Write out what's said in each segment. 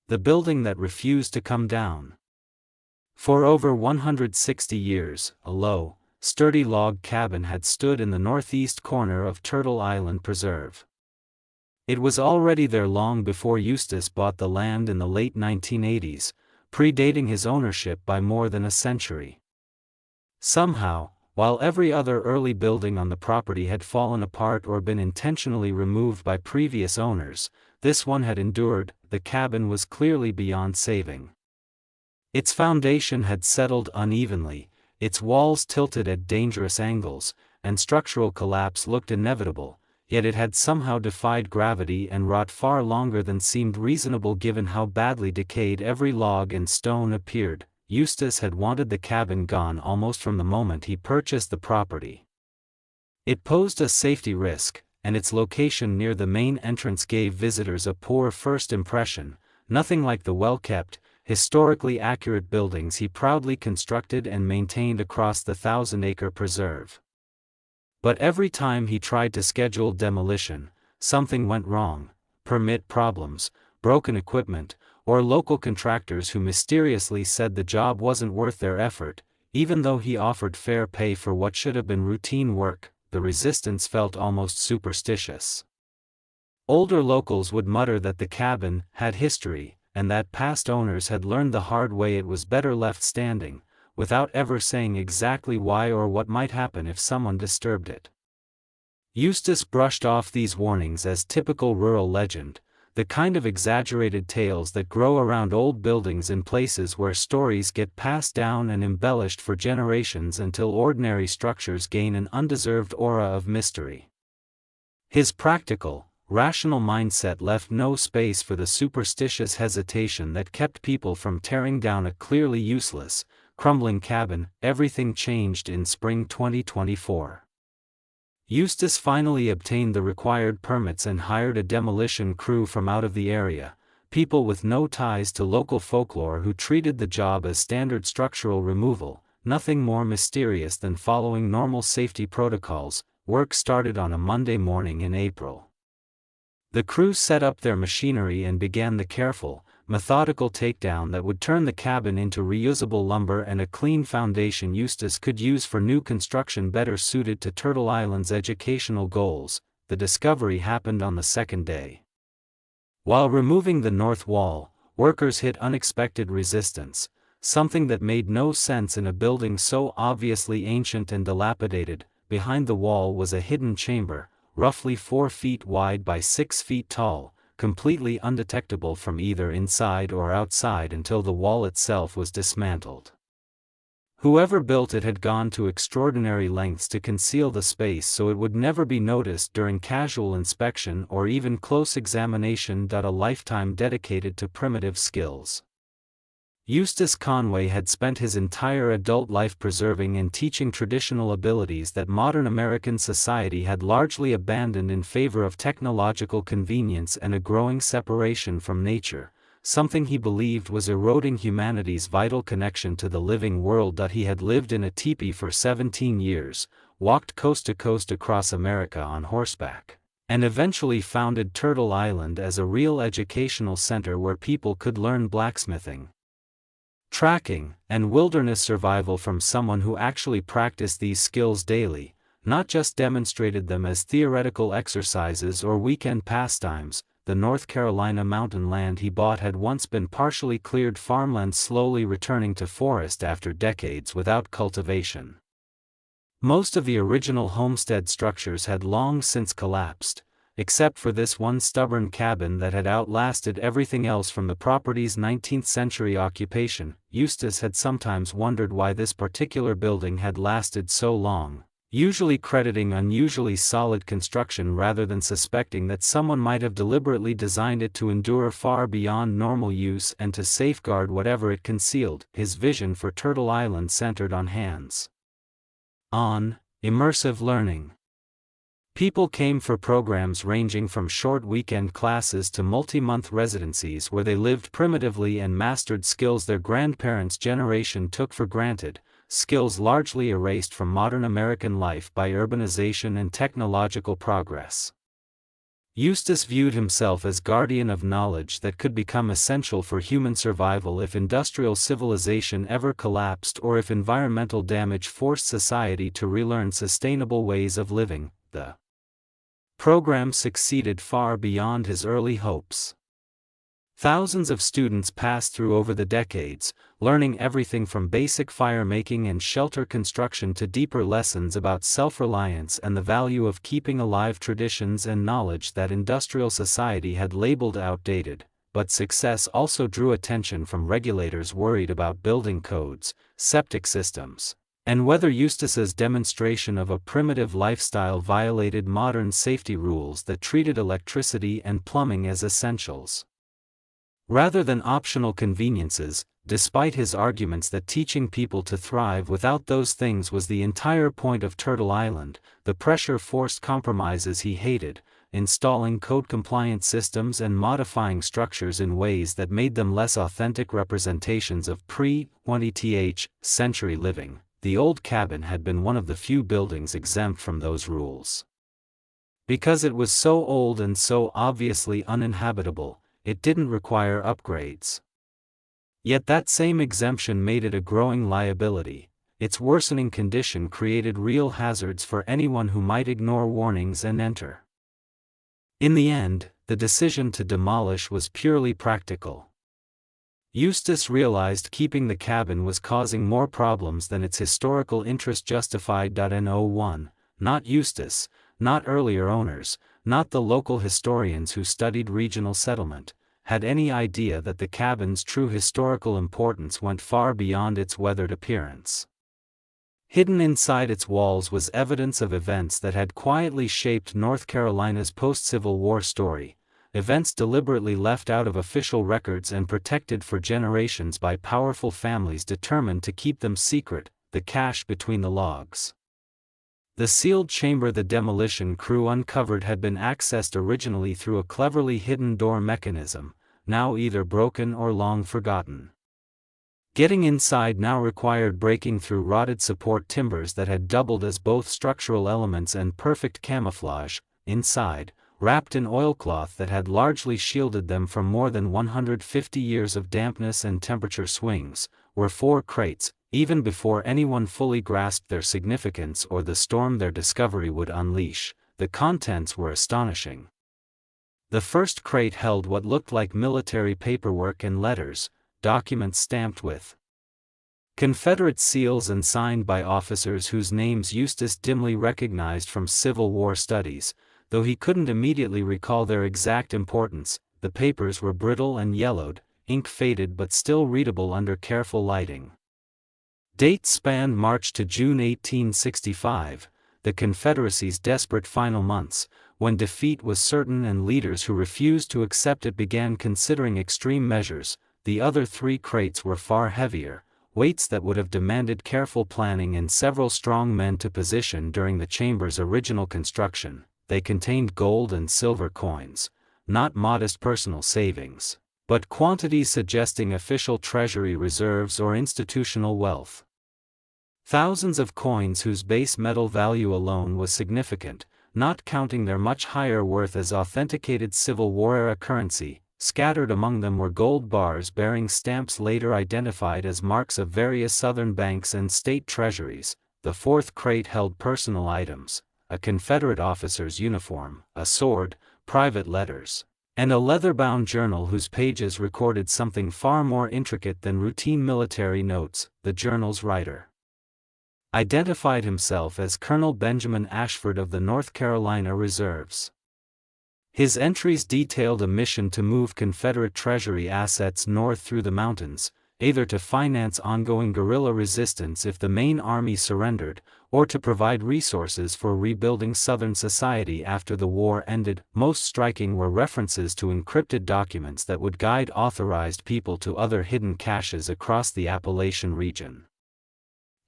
the building that refused to come down. For over 160 years, a low, sturdy log cabin had stood in the northeast corner of Turtle Island Preserve. It was already there long before Eustace bought the land in the late 1980s, predating his ownership by more than a century. Somehow, while every other early building on the property had fallen apart or been intentionally removed by previous owners, this one had endured. The cabin was clearly beyond saving. Its foundation had settled unevenly, its walls tilted at dangerous angles, and structural collapse looked inevitable, yet it had somehow defied gravity and rot far longer than seemed reasonable given how badly decayed every log and stone appeared. Eustace had wanted the cabin gone almost from the moment he purchased the property. It posed a safety risk, and its location near the main entrance gave visitors a poor first impression, nothing like the well-kept, historically accurate buildings he proudly constructed and maintained across the 1,000-acre preserve. But every time he tried to schedule demolition, something went wrong: permit problems, broken equipment, or local contractors who mysteriously said the job wasn't worth their effort. Even though he offered fair pay for what should have been routine work, the resistance felt almost superstitious. Older locals would mutter that the cabin had history, and that past owners had learned the hard way it was better left standing, without ever saying exactly why or what might happen if someone disturbed it. Eustace brushed off these warnings as typical rural legend, the kind of exaggerated tales that grow around old buildings in places where stories get passed down and embellished for generations until ordinary structures gain an undeserved aura of mystery. His practical, rational mindset left no space for the superstitious hesitation that kept people from tearing down a clearly useless, crumbling cabin. Everything changed in spring 2024. Eustace finally obtained the required permits and hired a demolition crew from out of the area, people with no ties to local folklore who treated the job as standard structural removal, nothing more mysterious than following normal safety protocols. Work started on a Monday morning in April. The crew set up their machinery and began the careful, methodical takedown that would turn the cabin into reusable lumber and a clean foundation Eustace could use for new construction better suited to Turtle Island's educational goals. The discovery happened on the second day. While removing the north wall, workers hit unexpected resistance, something that made no sense in a building so obviously ancient and dilapidated. Behind the wall was a hidden chamber, roughly 4 feet wide by 6 feet tall, completely undetectable from either inside or outside until the wall itself was dismantled. Whoever built it had gone to extraordinary lengths to conceal the space so it would never be noticed during casual inspection or even close examination. A lifetime dedicated to primitive skills. Eustace Conway had spent his entire adult life preserving and teaching traditional abilities that modern American society had largely abandoned in favor of technological convenience and a growing separation from nature, something he believed was eroding humanity's vital connection to the living world. He had lived in a teepee for 17 years, walked coast to coast across America on horseback, and eventually founded Turtle Island as a real educational center where people could learn blacksmithing, tracking, and wilderness survival from someone who actually practiced these skills daily, not just demonstrated them as theoretical exercises or weekend pastimes. The North Carolina mountain land he bought had once been partially cleared farmland, slowly returning to forest after decades without cultivation. Most of the original homestead structures had long since collapsed, except for this one stubborn cabin that had outlasted everything else from the property's 19th-century occupation. Eustace had sometimes wondered why this particular building had lasted so long, usually crediting unusually solid construction rather than suspecting that someone might have deliberately designed it to endure far beyond normal use and to safeguard whatever it concealed. His vision for Turtle Island centered on hands-on, immersive learning. People came for programs ranging from short weekend classes to multi-month residencies where they lived primitively and mastered skills their grandparents' generation took for granted, skills largely erased from modern American life by urbanization and technological progress. Eustace viewed himself as guardian of knowledge that could become essential for human survival if industrial civilization ever collapsed or if environmental damage forced society to relearn sustainable ways of living. The program succeeded far beyond his early hopes. Thousands of students passed through over the decades, learning everything from basic fire making and shelter construction to deeper lessons about self-reliance and the value of keeping alive traditions and knowledge that industrial society had labeled outdated. But success also drew attention from regulators worried about building codes, septic systems, and whether Eustace's demonstration of a primitive lifestyle violated modern safety rules that treated electricity and plumbing as essentials rather than optional conveniences. Despite his arguments that teaching people to thrive without those things was the entire point of Turtle Island, the pressure forced compromises he hated, installing code-compliant systems and modifying structures in ways that made them less authentic representations of pre-20th century living. The old cabin had been one of the few buildings exempt from those rules. Because it was so old and so obviously uninhabitable, it didn't require upgrades. Yet that same exemption made it a growing liability. Its worsening condition created real hazards for anyone who might ignore warnings and enter. In the end, the decision to demolish was purely practical. Eustace realized keeping the cabin was causing more problems than its historical interest justified. No one, not Eustace, not earlier owners, not the local historians who studied regional settlement, had any idea that the cabin's true historical importance went far beyond its weathered appearance. Hidden inside its walls was evidence of events that had quietly shaped North Carolina's post-Civil War story, events deliberately left out of official records and protected for generations by powerful families determined to keep them secret, the cache between the logs. The sealed chamber the demolition crew uncovered had been accessed originally through a cleverly hidden door mechanism, now either broken or long forgotten. Getting inside now required breaking through rotted support timbers that had doubled as both structural elements and perfect camouflage. Inside, wrapped in oilcloth that had largely shielded them from more than 150 years of dampness and temperature swings, were 4 crates. Even before anyone fully grasped their significance or the storm their discovery would unleash, the contents were astonishing. The first crate held what looked like military paperwork and letters, documents stamped with Confederate seals and signed by officers whose names Eustace dimly recognized from Civil War studies, though he couldn't immediately recall their exact importance. The papers were brittle and yellowed, ink faded but still readable under careful lighting. Dates spanned March to June 1865, the Confederacy's desperate final months, when defeat was certain and leaders who refused to accept it began considering extreme measures. The other 3 crates were far heavier, weights that would have demanded careful planning and several strong men to position during the chamber's original construction. They contained gold and silver coins, not modest personal savings, but quantities suggesting official treasury reserves or institutional wealth. Thousands of coins whose base metal value alone was significant, not counting their much higher worth as authenticated Civil War-era currency. Scattered among them were gold bars bearing stamps later identified as marks of various Southern banks and state treasuries. The 4th crate held personal items, a Confederate officer's uniform, a sword, private letters, and a leather-bound journal whose pages recorded something far more intricate than routine military notes. The journal's writer identified himself as Colonel Benjamin Ashford of the North Carolina Reserves. His entries detailed a mission to move Confederate Treasury assets north through the mountains, either to finance ongoing guerrilla resistance if the main army surrendered, or to provide resources for rebuilding Southern society after the war ended. Most striking were references to encrypted documents that would guide authorized people to other hidden caches across the Appalachian region.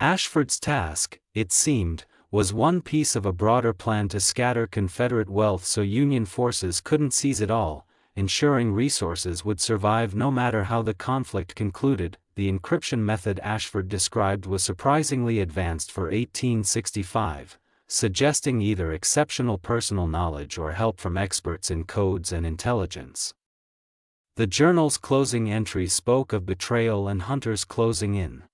Ashford's task, it seemed, was one piece of a broader plan to scatter Confederate wealth so Union forces couldn't seize it all, ensuring resources would survive no matter how the conflict concluded. The encryption method Ashford described was surprisingly advanced for 1865, suggesting either exceptional personal knowledge or help from experts in codes and intelligence. The journal's closing entry spoke of betrayal and hunters closing in.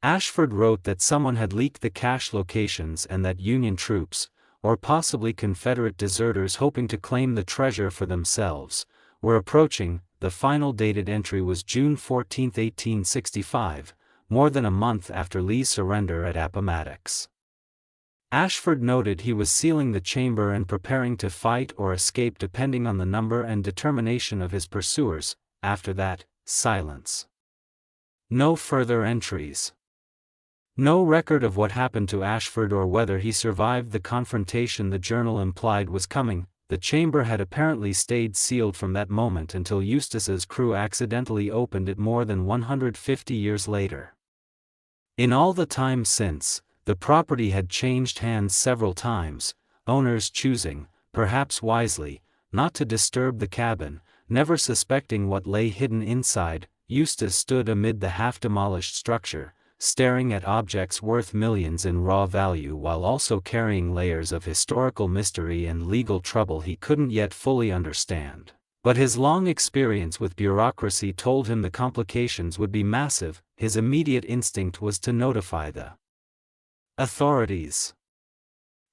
Ashford wrote that someone had leaked the cache locations and that Union troops, or possibly Confederate deserters hoping to claim the treasure for themselves, were approaching. The final dated entry was June 14, 1865, more than a month after Lee's surrender at Appomattox. Ashford noted he was sealing the chamber and preparing to fight or escape depending on the number and determination of his pursuers. After that, silence. No further entries. No record of what happened to Ashford or whether he survived the confrontation the journal implied was coming. The chamber had apparently stayed sealed from that moment until Eustace's crew accidentally opened it more than 150 years later. In all the time since, the property had changed hands several times, owners choosing, perhaps wisely, not to disturb the cabin, never suspecting what lay hidden inside. Eustace stood amid the half-demolished structure, staring at objects worth millions in raw value while also carrying layers of historical mystery and legal trouble he couldn't yet fully understand. But his long experience with bureaucracy told him the complications would be massive. His immediate instinct was to notify the authorities.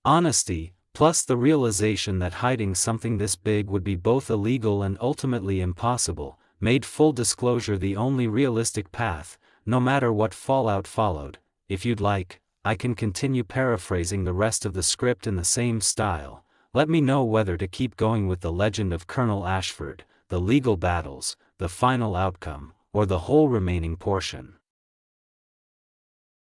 Honesty, plus the realization that hiding something this big would be both illegal and ultimately impossible, made full disclosure the only realistic path, no matter what fallout followed. If you'd like, I can continue paraphrasing the rest of the script in the same style. Let me know whether to keep going with the legend of Colonel Ashford, the legal battles, the final outcome, or the whole remaining portion.